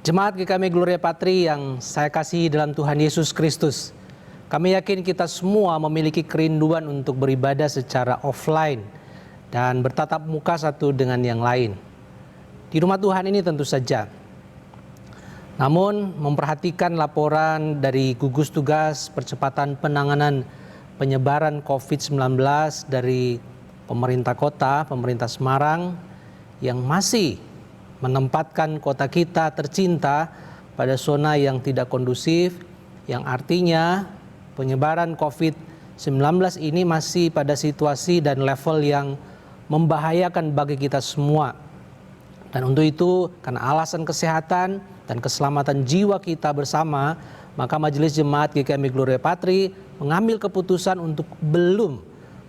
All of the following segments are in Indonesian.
Jemaat GKM Gloria Patri yang saya kasihi dalam Tuhan Yesus Kristus, kami yakin kita semua memiliki kerinduan untuk beribadah secara offline dan bertatap muka satu dengan yang lain. Di rumah Tuhan ini tentu saja. Namun memperhatikan laporan dari gugus tugas percepatan penanganan penyebaran COVID-19 dari pemerintah kota, pemerintah Semarang yang masih menempatkan kota kita tercinta pada zona yang tidak kondusif, yang artinya penyebaran COVID-19 ini masih pada situasi dan level yang membahayakan bagi kita semua. Dan untuk itu, karena alasan kesehatan dan keselamatan jiwa kita bersama, maka Majelis Jemaat GKM Gloria Patri mengambil keputusan untuk belum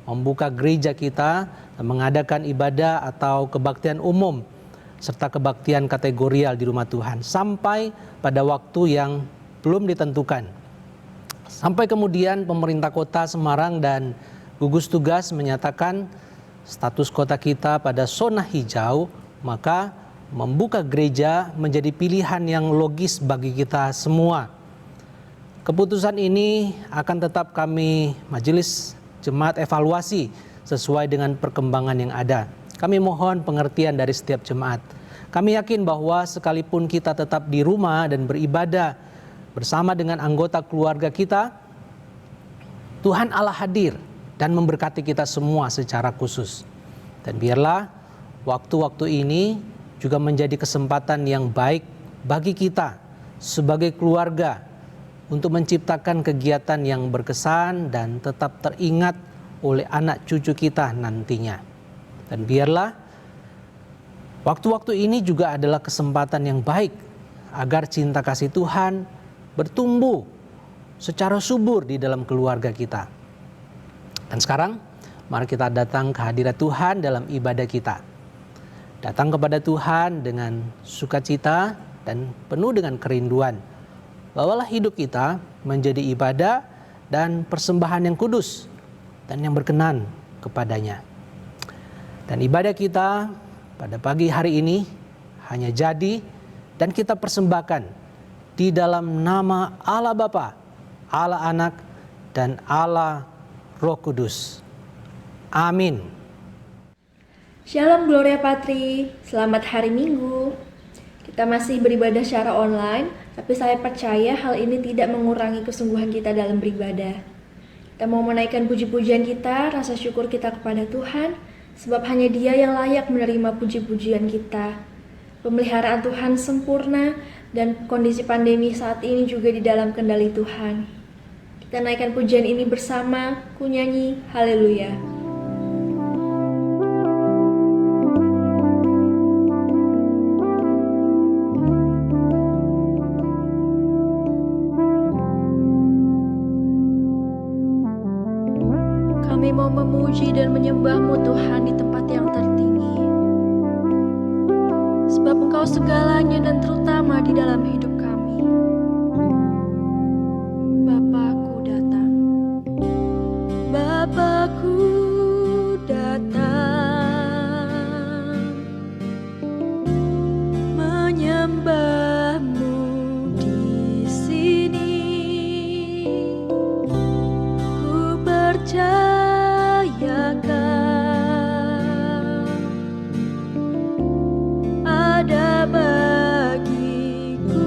membuka gereja kita dan mengadakan ibadah atau kebaktian umum serta kebaktian kategorial di rumah Tuhan sampai pada waktu yang belum ditentukan. Sampai kemudian pemerintah kota Semarang dan gugus tugas menyatakan status kota kita pada zona hijau, maka membuka gereja menjadi pilihan yang logis bagi kita semua. Keputusan ini akan tetap kami Majelis Jemaat evaluasi sesuai dengan perkembangan yang ada. Kami mohon pengertian dari setiap jemaat. Kami yakin bahwa sekalipun kita tetap di rumah dan beribadah bersama dengan anggota keluarga kita, Tuhan Allah hadir dan memberkati kita semua secara khusus. Dan biarlah waktu-waktu ini juga menjadi kesempatan yang baik bagi kita sebagai keluarga untuk menciptakan kegiatan yang berkesan dan tetap teringat oleh anak cucu kita nantinya. Dan biarlah waktu-waktu ini juga adalah kesempatan yang baik agar cinta kasih Tuhan bertumbuh secara subur di dalam keluarga kita. Dan sekarang mari kita datang ke hadirat Tuhan dalam ibadah kita. Datang kepada Tuhan dengan sukacita dan penuh dengan kerinduan. Bawalah hidup kita menjadi ibadah dan persembahan yang kudus dan yang berkenan kepadanya. Dan ibadah kita pada pagi hari ini hanya jadi dan kita persembahkan di dalam nama Allah Bapa, Allah Anak, dan Allah Roh Kudus. Amin. Shalom Gloria Patri, selamat hari Minggu. Kita masih beribadah secara online, tapi saya percaya hal ini tidak mengurangi kesungguhan kita dalam beribadah. Kita mau menaikkan puji-pujian kita, rasa syukur kita kepada Tuhan, sebab hanya Dia yang layak menerima puji-pujian kita. Pemeliharaan Tuhan sempurna dan kondisi pandemi saat ini juga di dalam kendali Tuhan. Kita naikkan pujian ini bersama, ku nyanyi haleluya. Kami mau memuji dan menyembah-Mu Tuhan di tempat yang tertinggi. Sebab Engkau segalanya dan terutama di dalam hidup kami. Bapa-Ku datang. Bapa-Ku datang. Menyembah-Mu di sini. Ku percaya ada bagiku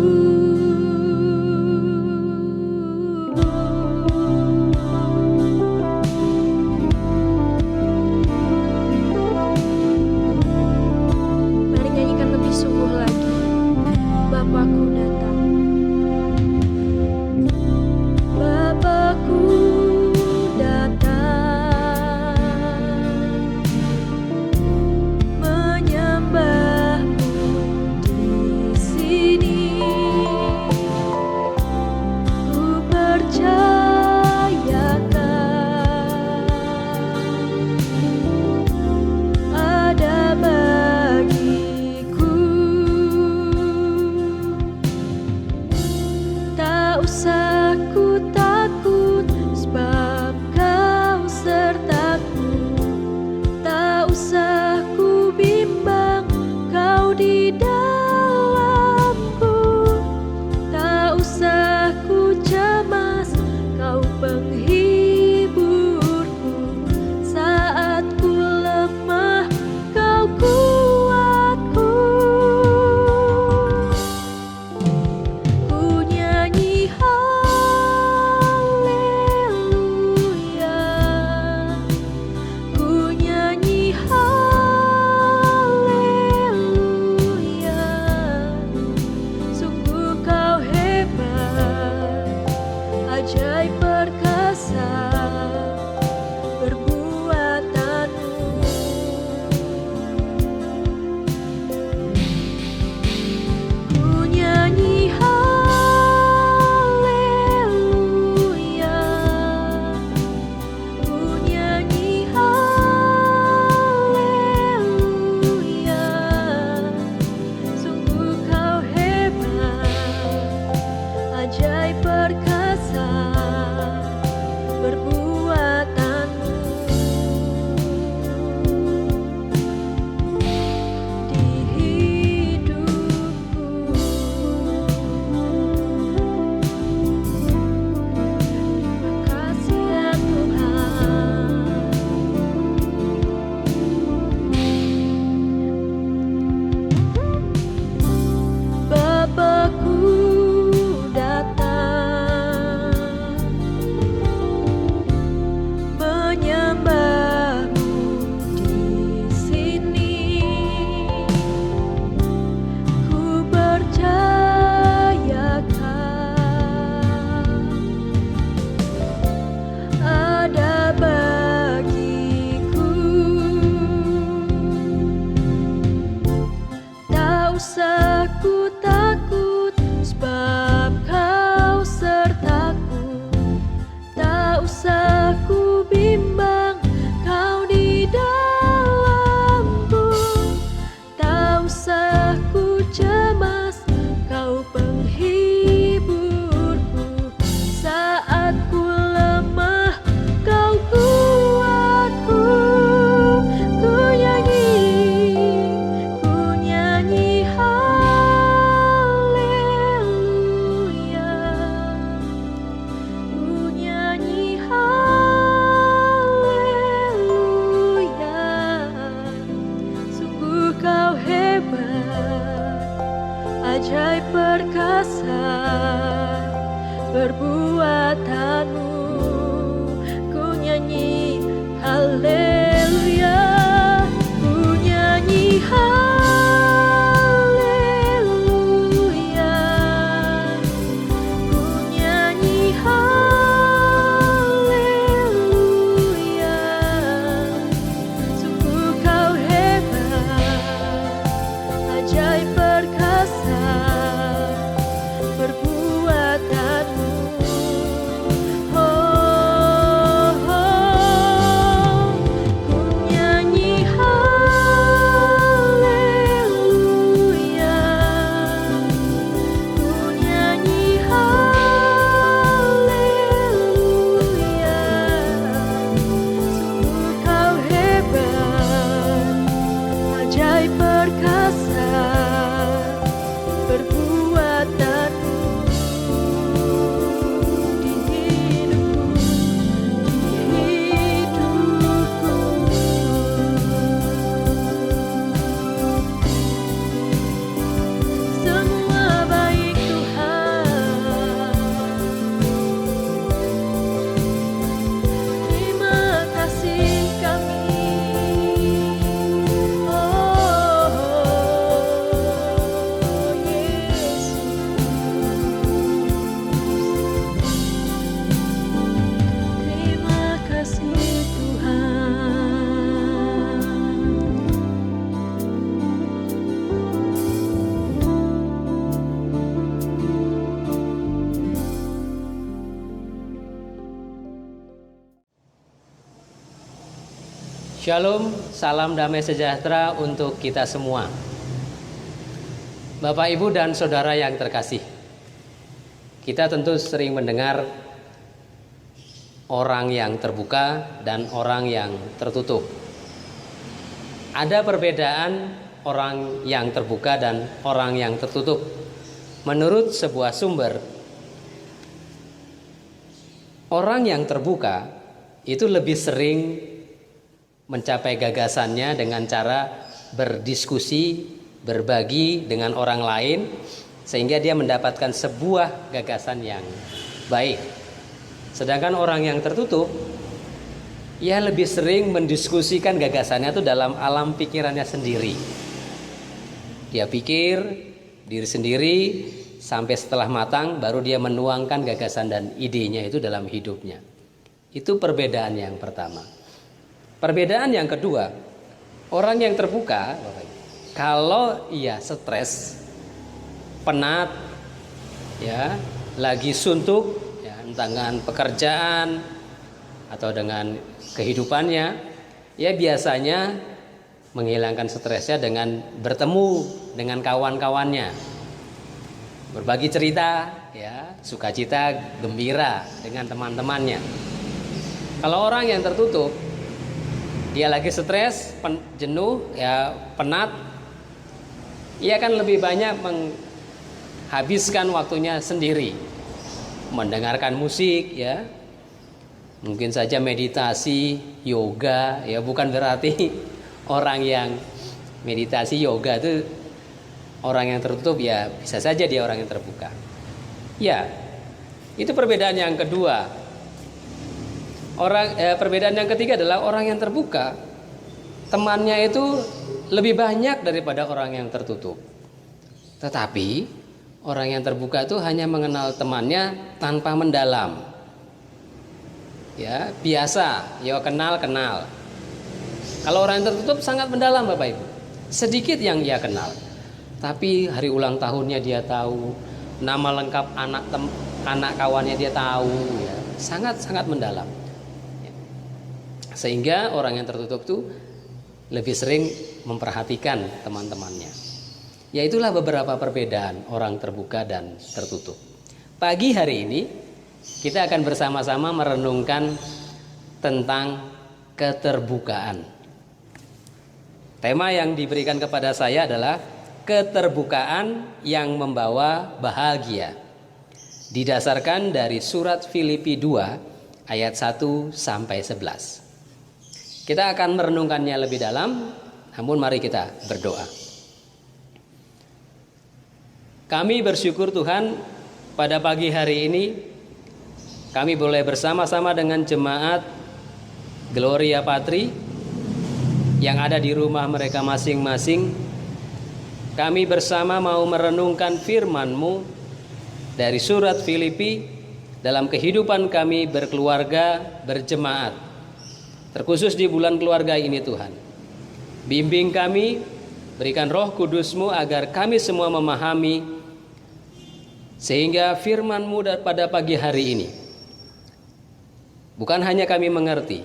usah ku takut, sebab kau sertaku. Tak usah ku bimbang, kau di dalamku. Tak usah ku cemas, kau penghiburku. Saat ku lemah, kau kuatku. Ku nyanyi haleluya. Ku nyanyi haleluya. Sungguh kau hebat, ajaib perkasa perbuatanmu. Ku nyanyi haleluya. Ku nyanyi haleluya. Ku nyanyi haleluya. Sungguh kau hebat, ajaib perkasa perbuatanmu. Oh, oh. Ku nyanyi haleluya. Ku nyanyi haleluya. Sungguh kau hebat, ajaib perkasa perbuatanmu di hidupku. Semua baik Tuhan. Terima kasih kami. Oh, Yesus. Terima kasih Tuhan. Shalom, salam damai sejahtera untuk kita semua. Bapak, Ibu, dan Saudara yang terkasih, kita tentu sering mendengar orang yang terbuka dan orang yang tertutup. Ada perbedaan orang yang terbuka dan orang yang tertutup. Menurut sebuah sumber, orang yang terbuka itu lebih sering mencapai gagasannya dengan cara berdiskusi, berbagi dengan orang lain, sehingga dia mendapatkan sebuah gagasan yang baik. Sedangkan orang yang tertutup, ia lebih sering mendiskusikan gagasannya itu dalam alam pikirannya sendiri. Dia pikir diri sendiri sampai setelah matang, baru dia menuangkan gagasan dan idenya itu dalam hidupnya. Itu perbedaan yang pertama. Perbedaan yang kedua, orang yang terbuka, kalau ia stres, penat, ya, lagi suntuk, ya, entah dengan pekerjaan atau dengan kehidupannya, ya biasanya menghilangkan stresnya dengan bertemu dengan kawan-kawannya, berbagi cerita, ya, sukacita, gembira dengan teman-temannya. Kalau orang yang tertutup, dia lagi stres, jenuh, ya, penat, ia akan lebih banyak menghabiskan waktunya sendiri, mendengarkan musik, ya, mungkin saja meditasi, yoga, ya, bukan berarti orang yang meditasi yoga itu orang yang tertutup, ya, bisa saja dia orang yang terbuka. Ya, itu perbedaan yang kedua. Perbedaan yang ketiga adalah orang yang terbuka, temannya itu lebih banyak daripada orang yang tertutup. Tetapi orang yang terbuka itu hanya mengenal temannya tanpa mendalam. Ya, biasa, ya kenal. Kalau orang yang tertutup sangat mendalam, Bapak Ibu. Sedikit yang ia kenal. tapi hari ulang tahunnya dia tahu, nama lengkap anak kawannya dia tahu, ya. Sangat mendalam. Sehingga orang yang tertutup itu lebih sering memperhatikan teman-temannya. Ya, itulah beberapa perbedaan orang terbuka dan tertutup. Pagi hari ini kita akan bersama-sama merenungkan tentang keterbukaan. Tema yang diberikan kepada saya adalah keterbukaan yang membawa bahagia. Didasarkan dari surat Filipi 2 ayat 1 sampai 11. Kita akan merenungkannya lebih dalam, namun mari kita berdoa. Kami bersyukur Tuhan, pada pagi hari ini kami boleh bersama-sama dengan jemaat Gloria Patri yang ada di rumah mereka masing-masing. Kami bersama mau merenungkan firman-Mu dari surat Filipi dalam kehidupan kami berkeluarga, berjemaat. Terkhusus di bulan keluarga ini Tuhan. Bimbing kami, berikan Roh Kudus-Mu agar kami semua memahami, sehingga firman-Mu pada pagi hari ini bukan hanya kami mengerti,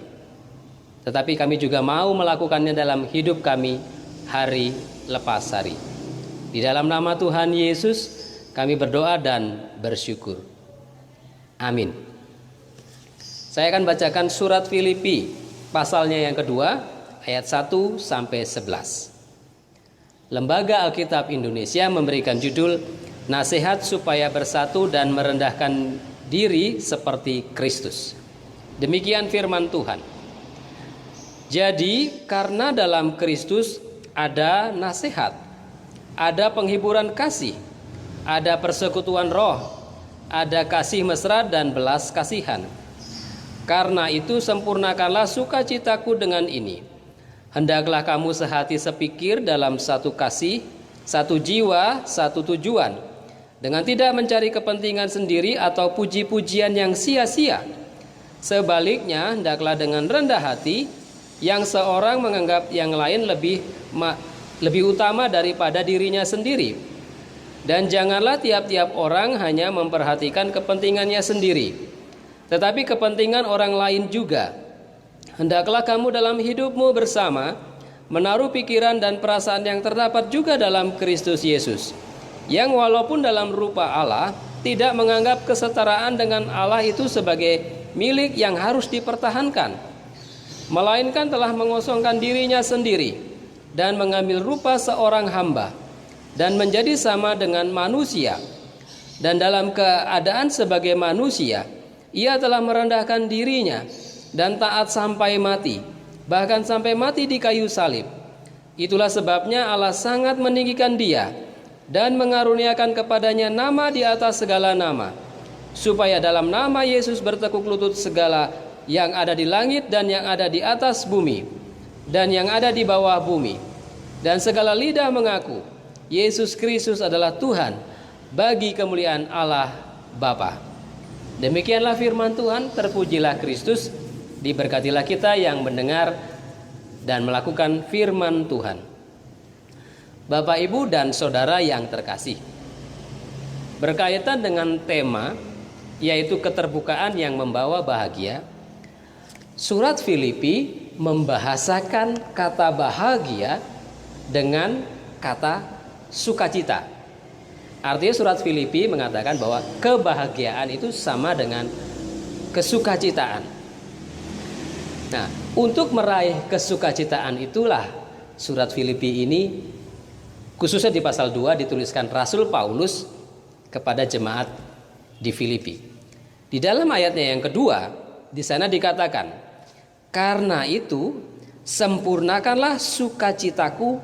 tetapi kami juga mau melakukannya dalam hidup kami hari lepas hari. Di dalam nama Tuhan Yesus kami berdoa dan bersyukur. Amin. Saya akan bacakan surat Filipi pasalnya yang kedua ayat 1 sampai 11. Lembaga Alkitab Indonesia memberikan judul Nasihat supaya bersatu dan merendahkan diri seperti Kristus. Demikian firman Tuhan. Jadi karena dalam Kristus ada nasihat, ada penghiburan kasih, ada persekutuan roh, ada kasih mesra dan belas kasihan. Karena itu sempurnakanlah sukacitaku dengan ini. Hendaklah kamu sehati sepikir dalam satu kasih, satu jiwa, satu tujuan, dengan tidak mencari kepentingan sendiri atau puji-pujian yang sia-sia. Sebaliknya, hendaklah dengan rendah hati, yang seorang menganggap yang lain lebih utama daripada dirinya sendiri. Dan janganlah tiap-tiap orang hanya memperhatikan kepentingannya sendiri, tetapi kepentingan orang lain juga. Hendaklah kamu dalam hidupmu bersama menaruh pikiran dan perasaan yang terdapat juga dalam Kristus Yesus, yang walaupun dalam rupa Allah tidak menganggap kesetaraan dengan Allah itu sebagai milik yang harus dipertahankan, melainkan telah mengosongkan dirinya sendiri dan mengambil rupa seorang hamba dan menjadi sama dengan manusia. Dan dalam keadaan sebagai manusia, ia telah merendahkan dirinya dan taat sampai mati, bahkan sampai mati di kayu salib. Itulah sebabnya Allah sangat meninggikan dia dan mengaruniakan kepadanya nama di atas segala nama, supaya dalam nama Yesus bertekuk lutut segala yang ada di langit dan yang ada di atas bumi dan yang ada di bawah bumi, dan segala lidah mengaku Yesus Kristus adalah Tuhan, bagi kemuliaan Allah Bapa. Demikianlah firman Tuhan. Terpujilah Kristus. Diberkatilah kita yang mendengar dan melakukan firman Tuhan. Bapak, Ibu, dan Saudara yang terkasih, berkaitan dengan tema yaitu keterbukaan yang membawa bahagia, surat Filipi membahasakan kata bahagia dengan kata sukacita. Artinya surat Filipi mengatakan bahwa kebahagiaan itu sama dengan kesukacitaan. Nah, untuk meraih kesukacitaan itulah surat Filipi ini, khususnya di pasal 2, dituliskan Rasul Paulus kepada jemaat di Filipi. Di dalam ayatnya yang kedua, di sana dikatakan, karena itu sempurnakanlah sukacitaku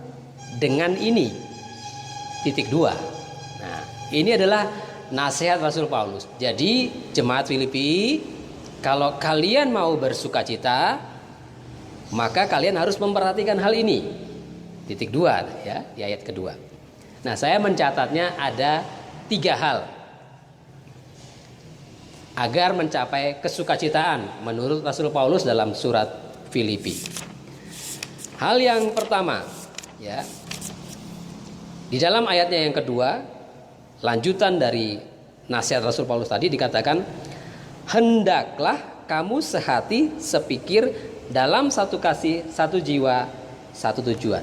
dengan ini. Titik 2. Nah, ini adalah nasihat Rasul Paulus. Jadi jemaat Filipi, kalau kalian mau bersukacita, maka kalian harus memperhatikan hal ini. Titik 2 ya, di ayat kedua. Nah, saya mencatatnya ada 3 hal agar mencapai kesukacitaan menurut Rasul Paulus dalam surat Filipi. Hal yang pertama, ya, Di dalam ayatnya yang kedua, lanjutan dari nasihat Rasul Paulus tadi dikatakan, hendaklah kamu sehati sepikir dalam satu kasih, satu jiwa, satu tujuan.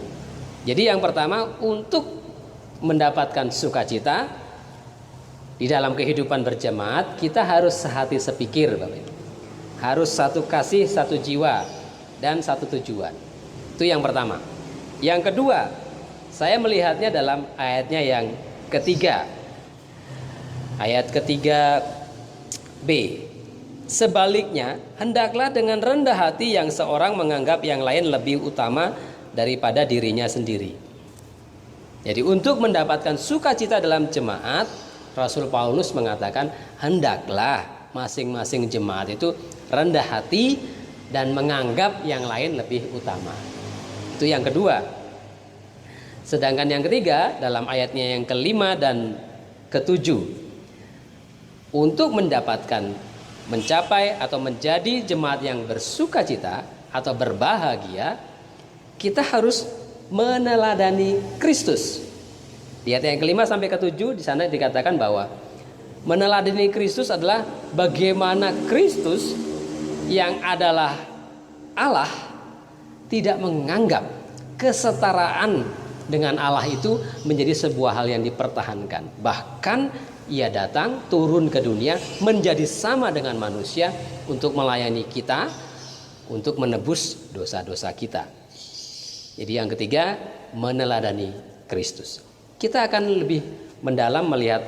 Jadi yang pertama, untuk mendapatkan sukacita di dalam kehidupan berjemaat, kita harus sehati sepikir, Bapak Ibu. Harus satu kasih, satu jiwa, dan satu tujuan. Itu yang pertama. Yang kedua, saya melihatnya dalam ayatnya yang ketiga. Ayat ketiga B. Sebaliknya, hendaklah dengan rendah hati yang seorang menganggap yang lain lebih utama daripada dirinya sendiri. Jadi untuk mendapatkan sukacita dalam jemaat, Rasul Paulus mengatakan hendaklah masing-masing jemaat itu rendah hati dan menganggap yang lain lebih utama. Itu yang kedua. Sedangkan yang ketiga, dalam ayatnya yang kelima dan ketujuh, untuk mendapatkan, mencapai atau menjadi jemaat yang bersukacita atau berbahagia, kita harus meneladani Kristus. Di ayat yang kelima sampai ketujuh, di sana dikatakan bahwa meneladani Kristus adalah bagaimana Kristus yang adalah Allah tidak menganggap kesetaraan dengan Allah itu menjadi sebuah hal yang dipertahankan. Bahkan ia datang turun ke dunia menjadi sama dengan manusia untuk melayani kita, untuk menebus dosa-dosa kita. Jadi yang ketiga, meneladani Kristus. Kita akan lebih mendalam melihat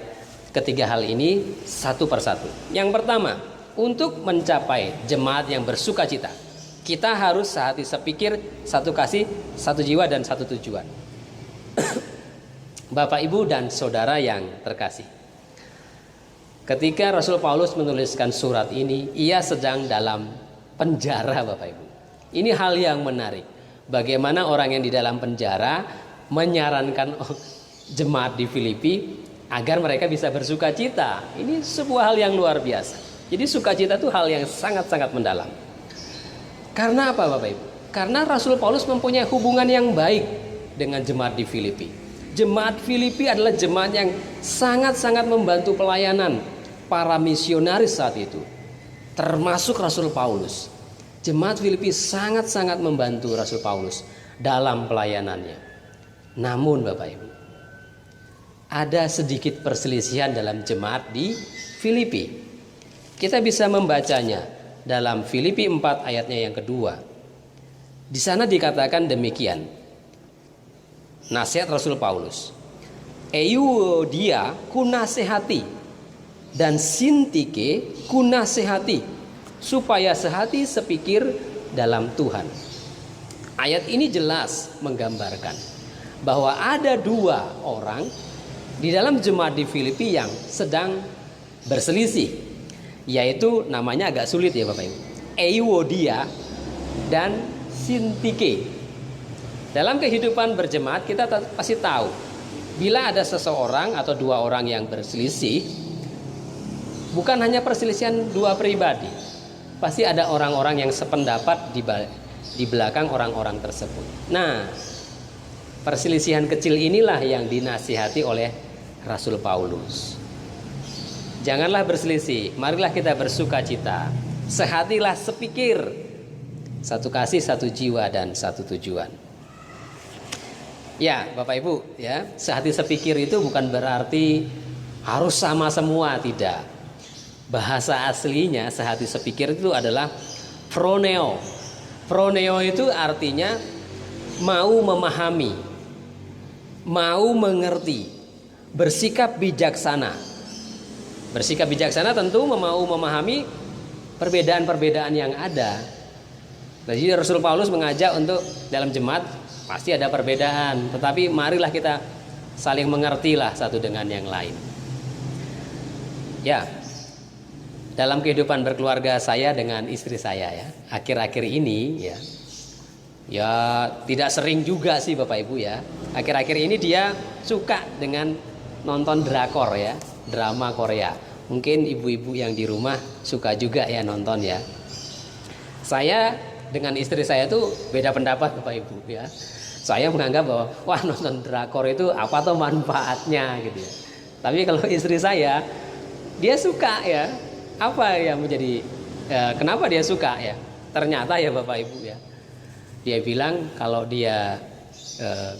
ketiga hal ini satu persatu. Yang pertama, untuk mencapai jemaat yang bersukacita, kita harus sehati sepikir, satu kasih, satu jiwa, dan satu tujuan. Bapak, Ibu, dan saudara yang terkasih, ketika Rasul Paulus menuliskan surat ini, ia sedang dalam penjara, Bapak Ibu. Ini hal yang menarik. Bagaimana orang yang di dalam penjara menyarankan jemaat di Filipi agar mereka bisa bersukacita. Ini sebuah hal yang luar biasa. Jadi sukacita itu hal yang sangat-sangat mendalam. Karena apa, Bapak Ibu? Karena Rasul Paulus mempunyai hubungan yang baik dengan jemaat di Filipi. Jemaat Filipi adalah jemaat yang sangat-sangat membantu pelayanan para misionaris saat itu, termasuk Rasul Paulus. Jemaat Filipi sangat-sangat membantu Rasul Paulus dalam pelayanannya. Namun Bapak Ibu, ada sedikit perselisihan dalam jemaat di Filipi. Kita bisa membacanya dalam Filipi 4 ayatnya yang kedua. Di sana dikatakan demikian. Nasihat Rasul Paulus, Euodia kunasehati dan Sintike kunasehati, supaya sehati sepikir dalam Tuhan. Ayat ini jelas menggambarkan bahwa ada dua orang di dalam jemaat di Filipi yang sedang berselisih, yaitu namanya agak sulit ya Bapak Ibu, Euodia dan Sintike. Dalam kehidupan berjemaat kita pasti tahu, bila ada seseorang atau dua orang yang berselisih, bukan hanya perselisihan dua pribadi, pasti ada orang-orang yang sependapat di belakang orang-orang tersebut. Nah, perselisihan kecil inilah yang dinasihati oleh Rasul Paulus. Janganlah berselisih, marilah kita bersukacita, sehatilah sepikir, satu kasih, satu jiwa, dan satu tujuan. Ya, Bapak Ibu, ya, sehati sepikir itu bukan berarti harus sama semua, tidak. Bahasa aslinya sehati sepikir itu adalah phroneo. Phroneo itu artinya mau memahami, mau mengerti, bersikap bijaksana. Bersikap bijaksana tentu mau memahami perbedaan-perbedaan yang ada. Jadi Rasul Paulus mengajak untuk dalam jemaat pasti ada perbedaan, tetapi marilah kita saling mengertilah satu dengan yang lain. Ya, dalam kehidupan berkeluarga saya dengan istri saya ya, akhir-akhir ini ya tidak sering juga sih Bapak Ibu ya. Akhir-akhir ini dia suka dengan nonton drakor ya, drama Korea. Mungkin ibu-ibu yang di rumah suka juga ya nonton ya. Saya dengan istri saya tuh beda pendapat Bapak Ibu ya. Saya menganggap bahwa wah nonton drakor itu apa tuh manfaatnya gitu ya. Tapi kalau istri saya, dia suka ya. Apa yang menjadi kenapa dia suka ya? Ternyata ya Bapak Ibu ya. Dia bilang kalau dia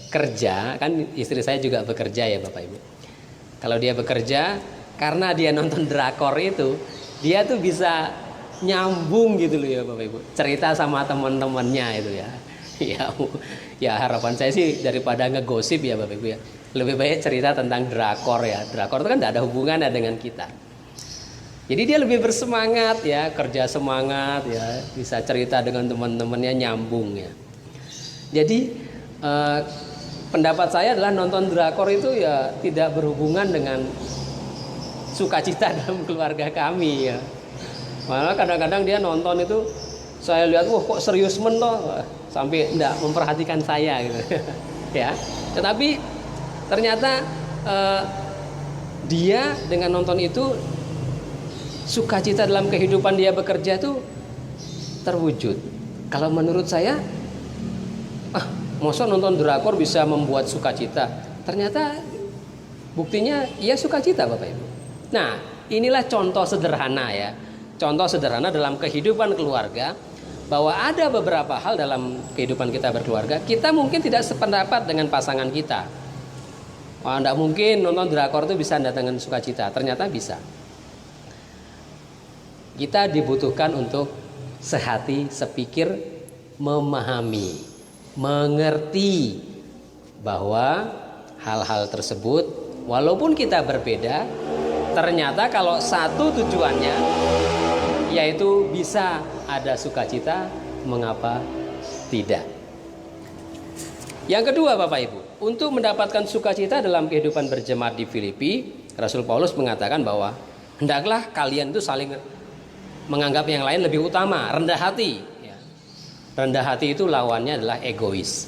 kerja, kan istri saya juga bekerja ya Bapak Ibu. Kalau dia bekerja, karena dia nonton drakor itu, dia tuh bisa nyambung gitu loh ya Bapak Ibu. Cerita sama teman-temannya itu ya. Ya harapan saya sih daripada ngegosip ya Bapak Ibu ya, lebih baik cerita tentang drakor ya. Drakor itu kan tidak ada hubungannya dengan kita. Jadi dia lebih bersemangat ya, kerja semangat ya, bisa cerita dengan teman-temannya nyambung ya. Jadi pendapat saya adalah nonton drakor itu ya tidak berhubungan dengan sukacita dalam keluarga kami ya. Malah kadang-kadang dia nonton itu saya lihat wah kok serius toh, sampai tidak memperhatikan saya gitu ya. Tetapi ternyata dia dengan nonton itu sukacita dalam kehidupan dia bekerja itu terwujud. Kalau menurut saya, masa nonton drakor bisa membuat sukacita? Ternyata buktinya ia sukacita Bapak Ibu. Nah, inilah contoh sederhana ya. Contoh sederhana dalam kehidupan keluarga, bahwa ada beberapa hal dalam kehidupan kita berkeluarga, kita mungkin tidak sependapat dengan pasangan kita. Wah, tidak mungkin nonton drakor itu bisa datangkan sukacita. Ternyata bisa. Kita dibutuhkan untuk sehati, sepikir, memahami, mengerti bahwa hal-hal tersebut walaupun kita berbeda, ternyata kalau satu tujuannya yaitu bisa ada sukacita, mengapa tidak? Yang kedua Bapak Ibu, untuk mendapatkan sukacita dalam kehidupan berjemaat di Filipi, Rasul Paulus mengatakan bahwa hendaklah kalian itu saling menganggap yang lain lebih utama, rendah hati. Rendah hati itu lawannya adalah egois.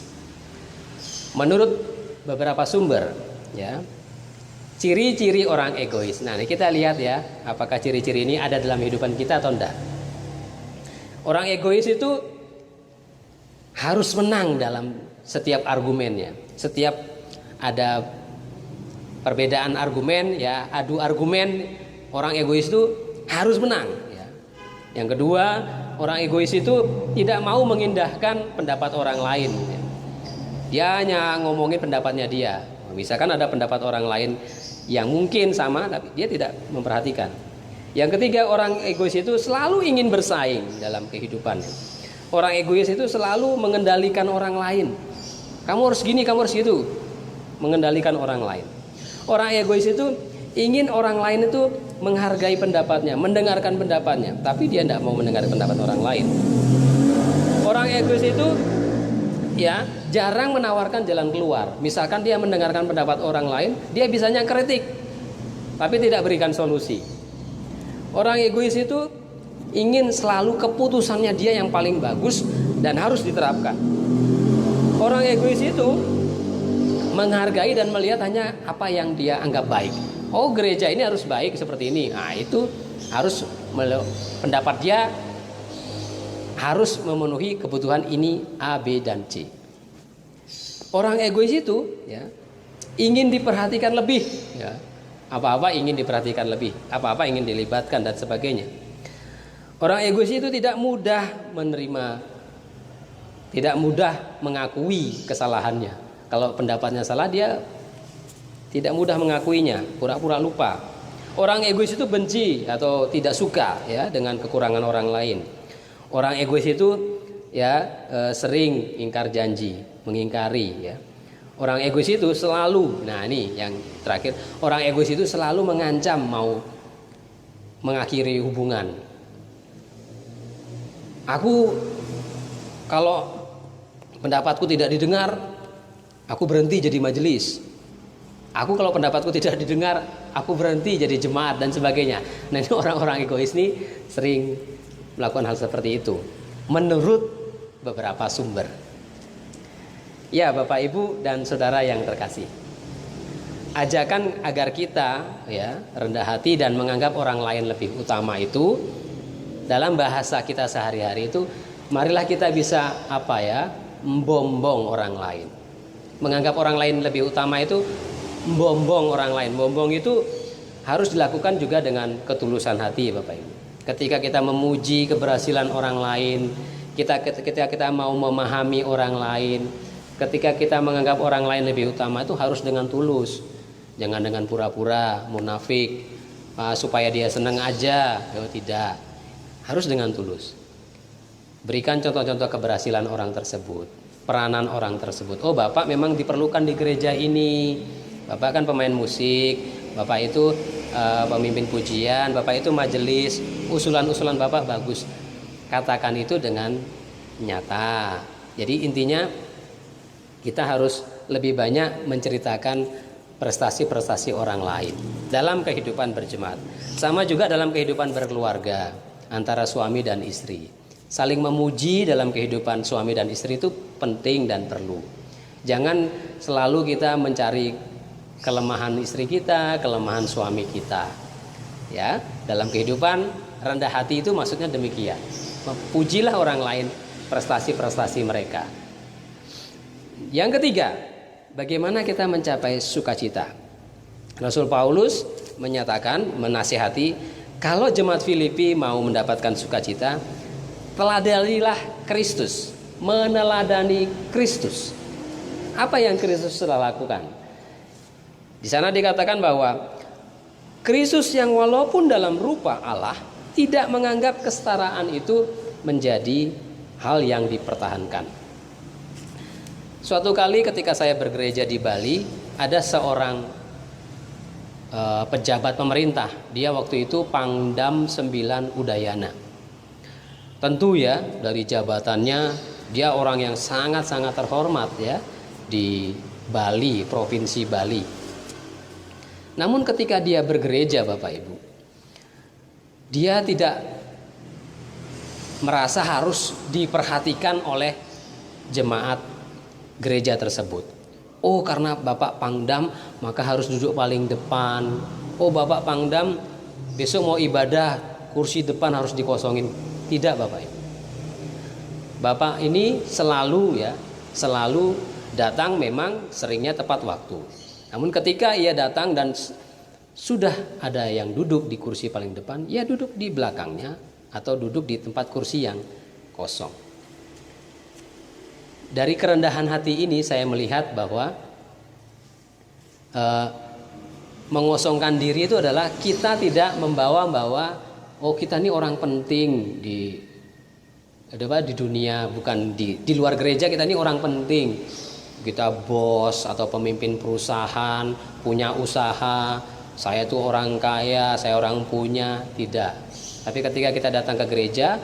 Menurut beberapa sumber ya, ciri-ciri orang egois. Nah, ini kita lihat ya, apakah ciri-ciri ini ada dalam kehidupan kita atau enggak. Orang egois itu harus menang dalam setiap argumennya. Setiap ada perbedaan argumen ya, adu argumen, orang egois itu harus menang ya. Yang kedua, orang egois itu tidak mau mengindahkan pendapat orang lain. Dia hanya ngomongin pendapatnya dia. Misalkan ada pendapat orang lain yang mungkin sama, tapi dia tidak memperhatikan. Yang ketiga, orang egois itu selalu ingin bersaing dalam kehidupannya. Orang egois itu selalu mengendalikan orang lain. Kamu harus gini, kamu harus gitu. Mengendalikan orang lain. Orang egois itu ingin orang lain itu menghargai pendapatnya, mendengarkan pendapatnya, tapi dia tidak mau mendengar pendapat orang lain. Orang egois itu ya jarang menawarkan jalan keluar. Misalkan dia mendengarkan pendapat orang lain, dia bisanya kritik, tapi tidak berikan solusi. Orang egois itu ingin selalu keputusannya dia yang paling bagus dan harus diterapkan. Orang egois itu menghargai dan melihat hanya apa yang dia anggap baik. Oh, gereja ini harus baik seperti ini. Nah, itu harus pendapat dia harus memenuhi kebutuhan ini A, B, dan C. Orang egois itu ya ingin diperhatikan lebih ya. Apa-apa ingin diperhatikan lebih, apa-apa ingin dilibatkan dan sebagainya. Orang egois itu tidak mudah menerima, tidak mudah mengakui kesalahannya. Kalau pendapatnya salah, dia tidak mudah mengakuinya, pura-pura lupa. Orang egois itu benci atau tidak suka ya dengan kekurangan orang lain. Orang egois itu ya sering ingkar janji, mengingkari ya. Orang egois itu selalu, nah ini yang terakhir, orang egois itu selalu mengancam mau mengakhiri hubungan. Aku kalau pendapatku tidak didengar, aku berhenti jadi majelis. Aku kalau pendapatku tidak didengar, aku berhenti jadi jemaat dan sebagainya. Nah, ini orang-orang egois ini sering melakukan hal seperti itu menurut beberapa sumber. Ya, Bapak Ibu dan saudara yang terkasih, ajakan agar kita ya rendah hati dan menganggap orang lain lebih utama itu dalam bahasa kita sehari-hari itu, marilah kita bisa membombong orang lain. Menganggap orang lain lebih utama itu membombong orang lain. Membombong itu harus dilakukan juga dengan ketulusan hati, Bapak Ibu. Ketika kita memuji keberhasilan orang lain, ketika kita mau memahami orang lain, ketika kita menganggap orang lain lebih utama, itu harus dengan tulus. Jangan dengan pura-pura, munafik, supaya dia senang aja. Tidak. Harus dengan tulus. Berikan contoh-contoh keberhasilan orang tersebut, peranan orang tersebut. Oh, Bapak memang diperlukan di gereja ini. Bapak kan pemain musik, Bapak itu pemimpin pujian, Bapak itu majelis, usulan-usulan Bapak bagus. Katakan itu dengan nyata. Jadi intinya kita harus lebih banyak menceritakan prestasi-prestasi orang lain dalam kehidupan berjemaat. Sama juga dalam kehidupan berkeluarga antara suami dan istri. Saling memuji dalam kehidupan suami dan istri itu penting dan perlu. Jangan selalu kita mencari kelemahan istri kita, kelemahan suami kita. Ya, dalam kehidupan rendah hati itu maksudnya demikian. Pujilah orang lain prestasi-prestasi mereka. Yang ketiga, bagaimana kita mencapai sukacita? Rasul Paulus menyatakan, menasihati, kalau jemaat Filipi mau mendapatkan sukacita, teladanilah Kristus, meneladani Kristus. Apa yang Kristus telah lakukan? Di sana dikatakan bahwa Kristus yang walaupun dalam rupa Allah tidak menganggap kesetaraan itu menjadi hal yang dipertahankan. Suatu kali ketika saya bergereja di Bali, ada seorang pejabat pemerintah. Dia waktu itu Pangdam 9 Udayana. Tentu ya, dari jabatannya dia orang yang sangat-sangat terhormat ya di Bali, provinsi Bali. Namun ketika dia bergereja, Bapak Ibu, dia tidak merasa harus diperhatikan oleh jemaat gereja tersebut. Oh, karena Bapak Pangdam maka harus duduk paling depan. Oh, Bapak Pangdam besok mau ibadah, kursi depan harus dikosongin. Tidak, Bapak Ibu. Bapak ini selalu datang, memang seringnya tepat waktu. Namun ketika ia datang dan sudah ada yang duduk di kursi paling depan, ia duduk di belakangnya atau duduk di tempat kursi yang kosong. Dari kerendahan hati ini saya melihat bahwa mengosongkan diri itu adalah kita tidak membawa oh kita ini orang penting di dunia, bukan di luar gereja kita ini orang penting. Kita bos atau pemimpin perusahaan, punya usaha, saya tuh orang kaya, saya orang punya, tidak. Tapi ketika kita datang ke gereja,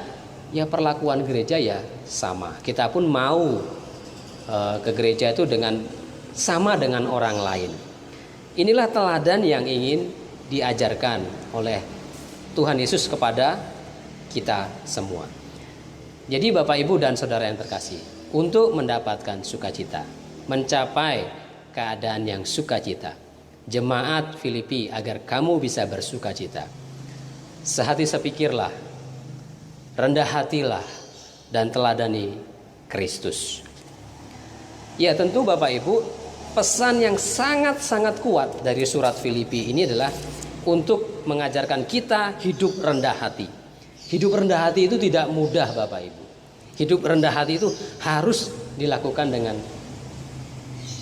ya perlakuan gereja ya sama. Kita pun mau ke gereja itu sama dengan orang lain. Inilah teladan yang ingin diajarkan oleh Tuhan Yesus kepada kita semua. Jadi Bapak Ibu dan Saudara yang terkasih, untuk mendapatkan sukacita, mencapai keadaan yang sukacita, jemaat Filipi agar kamu bisa bersukacita, sehati sepikirlah, rendah hatilah, dan teladani Kristus. Ya tentu Bapak Ibu, pesan yang sangat-sangat kuat dari surat Filipi ini adalah untuk mengajarkan kita hidup rendah hati. Hidup rendah hati itu tidak mudah, Bapak Ibu. Hidup rendah hati itu harus dilakukan dengan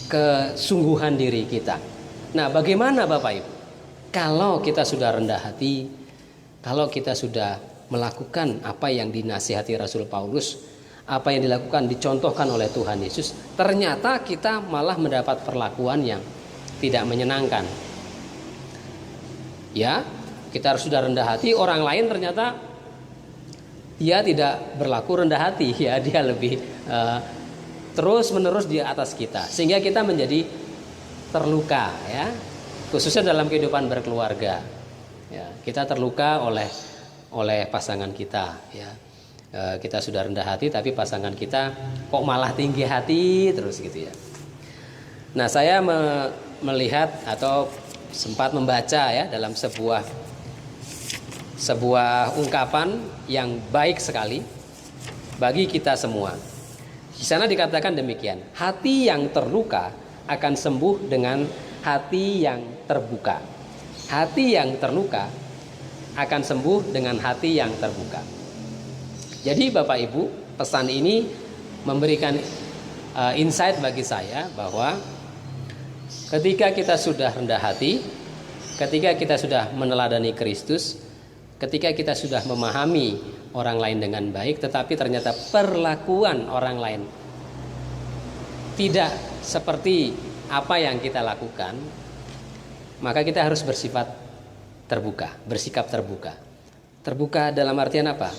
kesungguhan diri kita. Nah, bagaimana Bapak Ibu? Kalau kita sudah rendah hati, kalau kita sudah melakukan apa yang dinasihati Rasul Paulus, apa yang dilakukan, dicontohkan oleh Tuhan Yesus, ternyata kita malah mendapat perlakuan yang tidak menyenangkan. Ya, kita harus sudah rendah hati, orang lain ternyata dia tidak berlaku rendah hati, ya dia lebih terus menerus di atas kita, sehingga kita menjadi terluka, ya, khususnya dalam kehidupan berkeluarga. Ya, kita terluka oleh pasangan kita, ya. Kita sudah rendah hati, tapi pasangan kita kok malah tinggi hati terus gitu ya. Nah, saya melihat atau sempat membaca ya dalam sebuah ungkapan yang baik sekali bagi kita semua. Di sana dikatakan demikian, hati yang terluka akan sembuh dengan hati yang terbuka. Hati yang terluka akan sembuh dengan hati yang terbuka. Jadi Bapak Ibu, pesan ini memberikan insight bagi saya bahwa ketika kita sudah rendah hati, ketika kita sudah meneladani Kristus, ketika kita sudah memahami orang lain dengan baik, tetapi ternyata perlakuan orang lain tidak seperti apa yang kita lakukan, maka kita harus bersifat terbuka, bersikap terbuka. Terbuka dalam artian apa?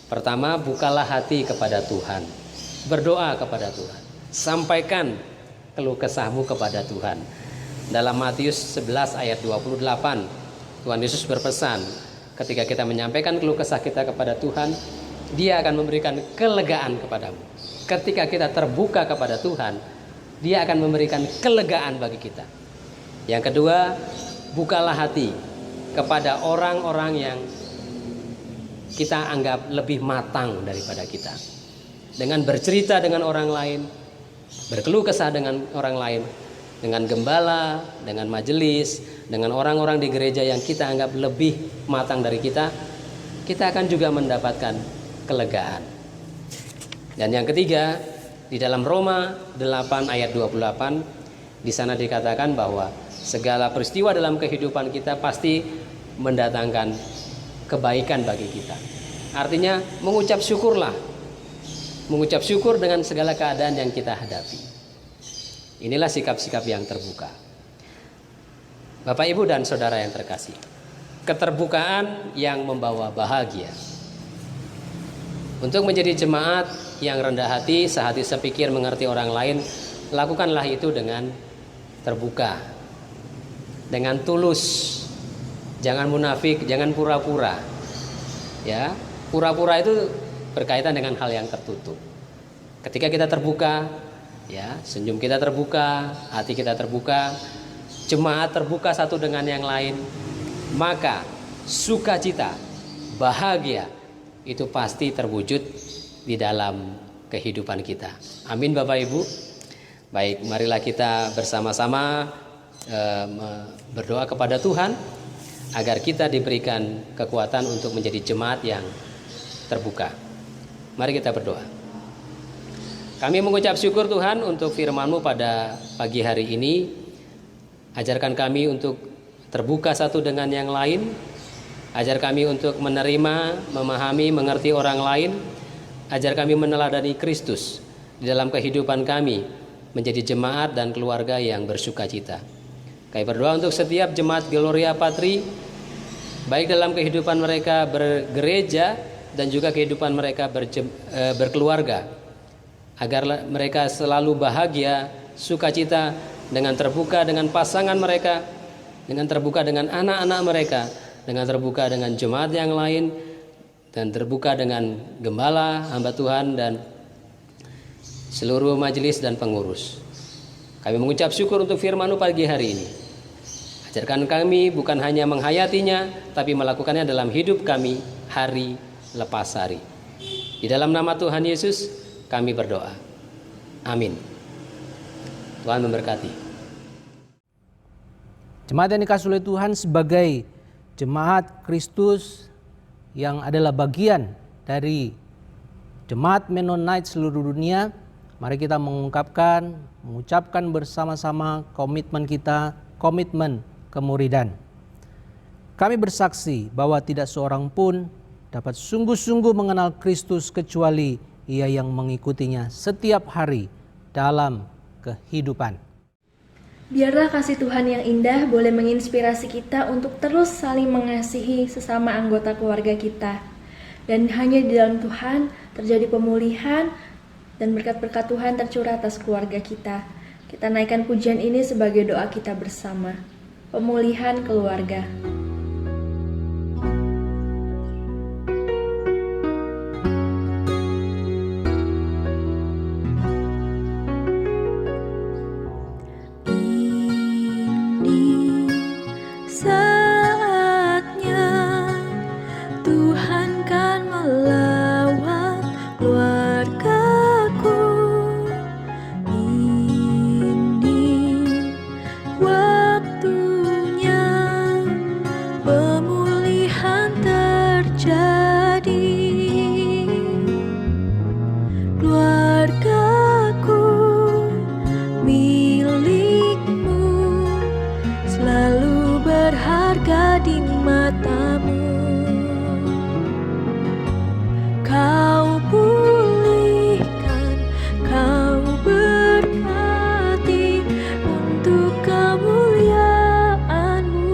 Pertama, bukalah hati kepada Tuhan, berdoa kepada Tuhan, sampaikan keluh kesahmu kepada Tuhan. Dalam Matius 11 ayat 28, Tuhan Yesus berpesan, ketika kita menyampaikan keluh kesah kita kepada Tuhan, Dia akan memberikan kelegaan kepadamu. Ketika kita terbuka kepada Tuhan, Dia akan memberikan kelegaan bagi kita. Yang kedua, bukalah hati kepada orang-orang yang kita anggap lebih matang daripada kita. Dengan bercerita dengan orang lain, berkeluh kesah dengan orang lain, dengan gembala, dengan majelis, dengan orang-orang di gereja yang kita anggap lebih matang dari kita akan juga mendapatkan kelegaan. Dan yang ketiga, di dalam Roma 8 ayat 28, di sana dikatakan bahwa segala peristiwa dalam kehidupan kita pasti mendatangkan kebaikan bagi kita. Artinya mengucap syukurlah. Mengucap syukur dengan segala keadaan yang kita hadapi. Inilah sikap-sikap yang terbuka. Bapak, Ibu, dan saudara yang terkasih, keterbukaan yang membawa bahagia. Untuk menjadi jemaat yang rendah hati, sehati sepikir, mengerti orang lain, lakukanlah itu dengan terbuka, dengan tulus. Jangan munafik, jangan pura-pura. Ya, pura-pura itu berkaitan dengan hal yang tertutup. Ketika kita terbuka, ya, senyum kita terbuka, hati kita terbuka, jemaat terbuka satu dengan yang lain, maka sukacita, bahagia itu pasti terwujud di dalam kehidupan kita. Amin Bapak Ibu. Baik, marilah kita bersama-sama berdoa kepada Tuhan agar kita diberikan kekuatan untuk menjadi jemaat yang terbuka. Mari kita berdoa. Kami mengucap syukur Tuhan untuk firman-Mu pada pagi hari ini. Ajarkan kami untuk terbuka satu dengan yang lain. Ajar kami untuk menerima, memahami, mengerti orang lain. Ajar kami meneladani Kristus di dalam kehidupan kami, menjadi jemaat dan keluarga yang bersukacita. Kami berdoa untuk setiap jemaat Gloria Patri, baik dalam kehidupan mereka bergereja dan juga kehidupan mereka berkeluarga, agar mereka selalu bahagia, sukacita, dengan terbuka dengan pasangan mereka, dengan terbuka dengan anak-anak mereka, dengan terbuka dengan jemaat yang lain, dan terbuka dengan gembala, hamba Tuhan, dan seluruh majelis dan pengurus. Kami mengucap syukur untuk firman-Mu pagi hari ini. Ajarkan kami bukan hanya menghayatinya, tapi melakukannya dalam hidup kami hari lepas hari. Di dalam nama Tuhan Yesus kami berdoa. Amin. Tuhan memberkati. Jemaat yang dikasihi oleh Tuhan, sebagai jemaat Kristus yang adalah bagian dari jemaat Mennonite seluruh dunia, mari kita mengucapkan bersama-sama komitmen kita, komitmen kemuridan. Kami bersaksi bahwa tidak seorang pun dapat sungguh-sungguh mengenal Kristus kecuali ia yang mengikutinya setiap hari dalam kehidupan. Biarlah kasih Tuhan yang indah boleh menginspirasi kita untuk terus saling mengasihi sesama anggota keluarga kita. Dan hanya di dalam Tuhan terjadi pemulihan dan berkat-berkat Tuhan tercurah atas keluarga kita. Kita naikkan pujian ini sebagai doa kita bersama. Pemulihan keluarga. Tuhan kan melawat keluargaku. di matamu. Kau pulihkan, kau berkati untuk kemuliaan-Mu.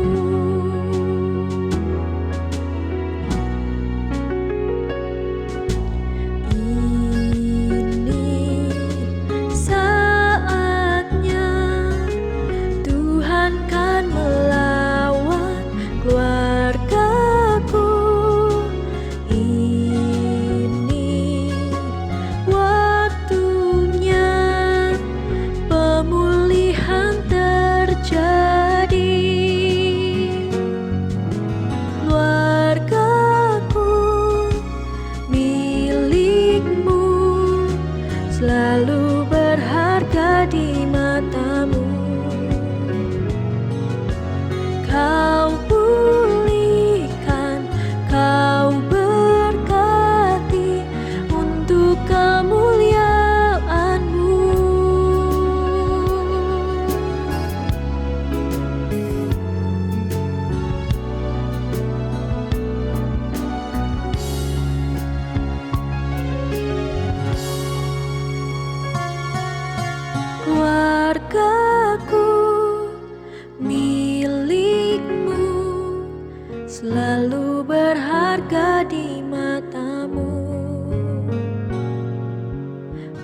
Ini saatnya Tuhan kan melawat keluargaku. Ini waktunya pemulihan terjadi. Keluargaku milik-Mu, selalu berharga di mata-Mu. Kau pulihkan, kau berkati untuk kemuliaan-Mu. Keluargaku milik-Mu, selalu berharga di mata-Mu.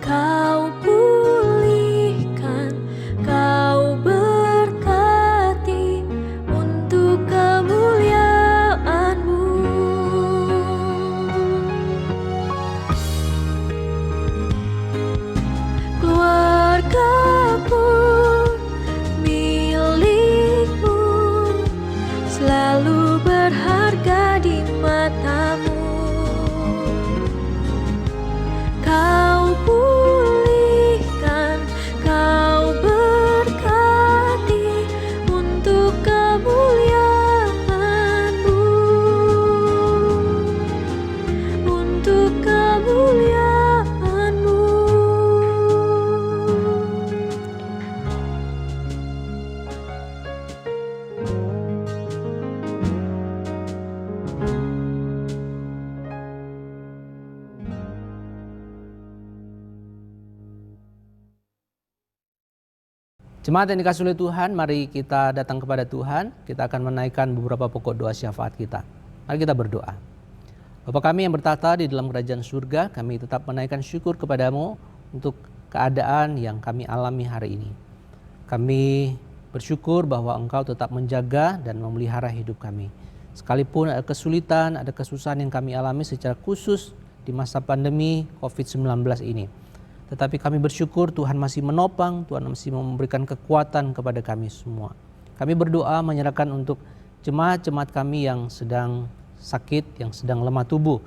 Kau pulihkan, kau berkati untuk kemuliaan-Mu. Keluargaku milik-Mu, selalu berharga di mata-Mu. Kau pulihkan, kau berkati untuk kemuliaan-Mu. Untuk kemuliaan-Mu. Jemaat yang dikasihi oleh Tuhan, mari kita datang kepada Tuhan. Kita akan menaikkan beberapa pokok doa syafaat kita. Mari kita berdoa. Bapa kami yang bertata di dalam kerajaan surga, kami tetap menaikkan syukur kepadamu untuk keadaan yang kami alami hari ini. Kami bersyukur bahwa Engkau tetap menjaga dan memelihara hidup kami. Sekalipun ada kesulitan, ada kesusahan yang kami alami secara khusus di masa pandemi COVID-19 ini. Tetapi kami bersyukur Tuhan masih menopang, Tuhan masih memberikan kekuatan kepada kami semua. Kami berdoa menyerahkan untuk jemaat-jemaat kami yang sedang sakit, yang sedang lemah tubuh.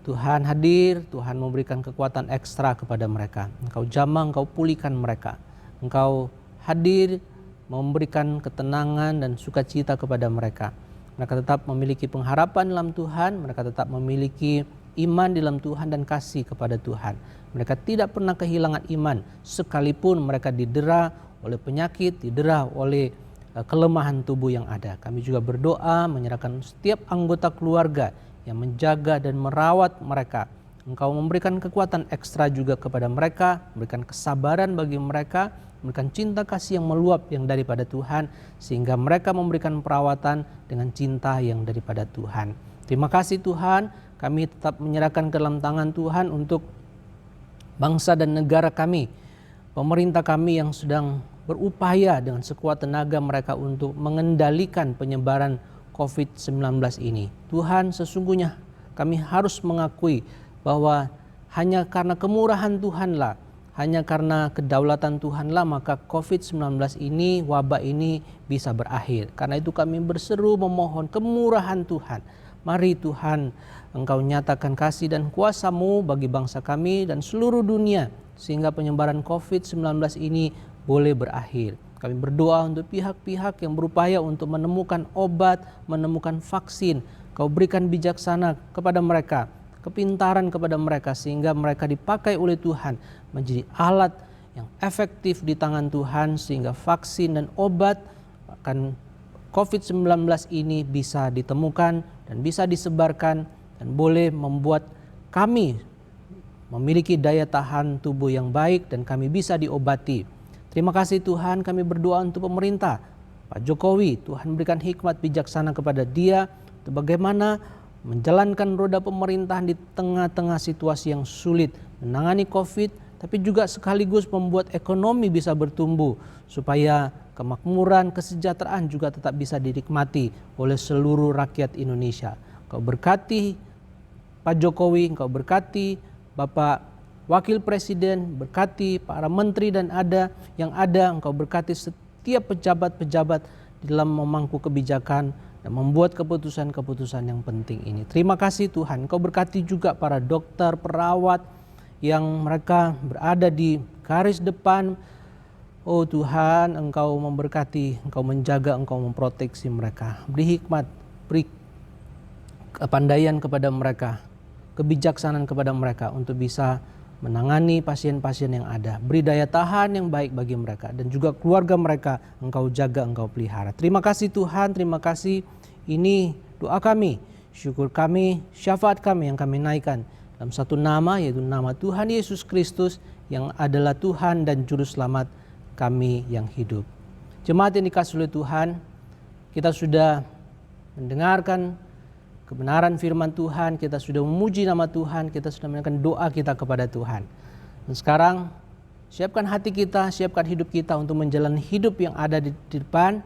Tuhan hadir, Tuhan memberikan kekuatan ekstra kepada mereka. Engkau jamah, Engkau pulihkan mereka. Engkau hadir memberikan ketenangan dan sukacita kepada mereka. Mereka tetap memiliki pengharapan dalam Tuhan, mereka tetap memiliki iman dalam Tuhan dan kasih kepada Tuhan. Mereka tidak pernah kehilangan iman sekalipun mereka didera oleh penyakit, didera oleh kelemahan tubuh yang ada. Kami juga berdoa menyerahkan setiap anggota keluarga yang menjaga dan merawat mereka. Engkau memberikan kekuatan ekstra juga kepada mereka, memberikan kesabaran bagi mereka, memberikan cinta kasih yang meluap yang daripada Tuhan, sehingga mereka memberikan perawatan dengan cinta yang daripada Tuhan. Terima kasih Tuhan, kami tetap menyerahkan ke dalam tangan Tuhan untuk bangsa dan negara kami, pemerintah kami yang sedang berupaya dengan sekuat tenaga mereka untuk mengendalikan penyebaran COVID-19 ini. Tuhan, sesungguhnya kami harus mengakui bahwa hanya karena kemurahan Tuhanlah, hanya karena kedaulatan Tuhanlah maka COVID-19 ini, wabah ini bisa berakhir. Karena itu kami berseru memohon kemurahan Tuhan. Mari Tuhan, Engkau nyatakan kasih dan kuasa-Mu bagi bangsa kami dan seluruh dunia, sehingga penyebaran COVID-19 ini boleh berakhir. Kami berdoa untuk pihak-pihak yang berupaya untuk menemukan obat, menemukan vaksin. Kau berikan bijaksana kepada mereka, kepintaran kepada mereka, sehingga mereka dipakai oleh Tuhan menjadi alat yang efektif di tangan Tuhan, sehingga vaksin dan obat akan COVID-19 ini bisa ditemukan dan bisa disebarkan dan boleh membuat kami memiliki daya tahan tubuh yang baik dan kami bisa diobati. Terima kasih Tuhan, kami berdoa untuk pemerintah, Pak Jokowi, Tuhan berikan hikmat bijaksana kepada dia untuk bagaimana menjalankan roda pemerintahan di tengah-tengah situasi yang sulit, menangani COVID, tapi juga sekaligus membuat ekonomi bisa bertumbuh supaya kemakmuran, kesejahteraan juga tetap bisa dinikmati oleh seluruh rakyat Indonesia. Engkau berkati Pak Jokowi, Engkau berkati Bapak Wakil Presiden, berkati para menteri dan yang ada, Engkau berkati setiap pejabat-pejabat di dalam memangku kebijakan dan membuat keputusan-keputusan yang penting ini. Terima kasih Tuhan, Engkau berkati juga para dokter, perawat yang mereka berada di garis depan. Oh Tuhan, Engkau memberkati, Engkau menjaga, Engkau memproteksi mereka. Beri hikmat, beri kepandaian kepada mereka, kebijaksanaan kepada mereka untuk bisa menangani pasien-pasien yang ada. Beri daya tahan yang baik bagi mereka dan juga keluarga mereka Engkau jaga, Engkau pelihara. Terima kasih Tuhan, terima kasih. Ini doa kami, syukur kami, syafaat kami yang kami naikkan dalam satu nama, yaitu nama Tuhan Yesus Kristus yang adalah Tuhan dan Juru Selamat kami yang hidup. Jemaat yang dikasihi oleh Tuhan, kita sudah mendengarkan kebenaran firman Tuhan, kita sudah memuji nama Tuhan, kita sudah mendengarkan doa kita kepada Tuhan. Dan sekarang siapkan hati kita, siapkan hidup kita untuk menjalani hidup yang ada di depan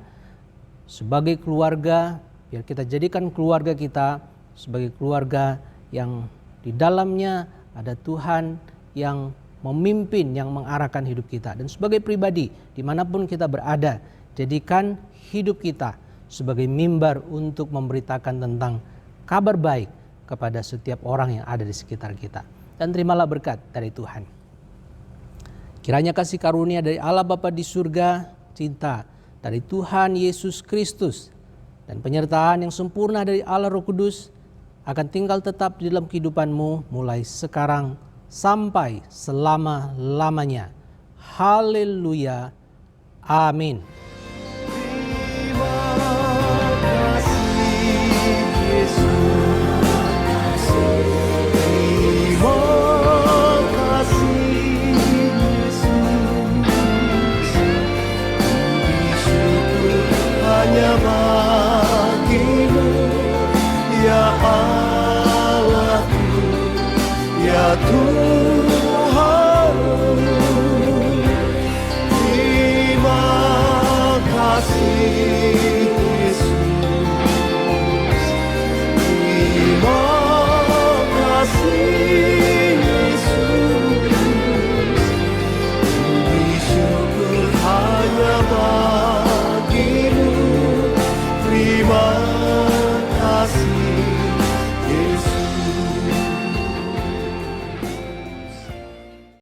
sebagai keluarga. Biar kita jadikan keluarga kita sebagai keluarga yang di dalamnya ada Tuhan yang memimpin, yang mengarahkan hidup kita. Dan sebagai pribadi, dimanapun kita berada, jadikan hidup kita sebagai mimbar untuk memberitakan tentang kabar baik kepada setiap orang yang ada di sekitar kita. Dan terimalah berkat dari Tuhan. Kiranya kasih karunia dari Allah Bapa di surga, cinta dari Tuhan Yesus Kristus, dan penyertaan yang sempurna dari Allah Roh Kudus akan tinggal tetap di dalam kehidupanmu mulai sekarang sampai selama-lamanya. Haleluya. Amin.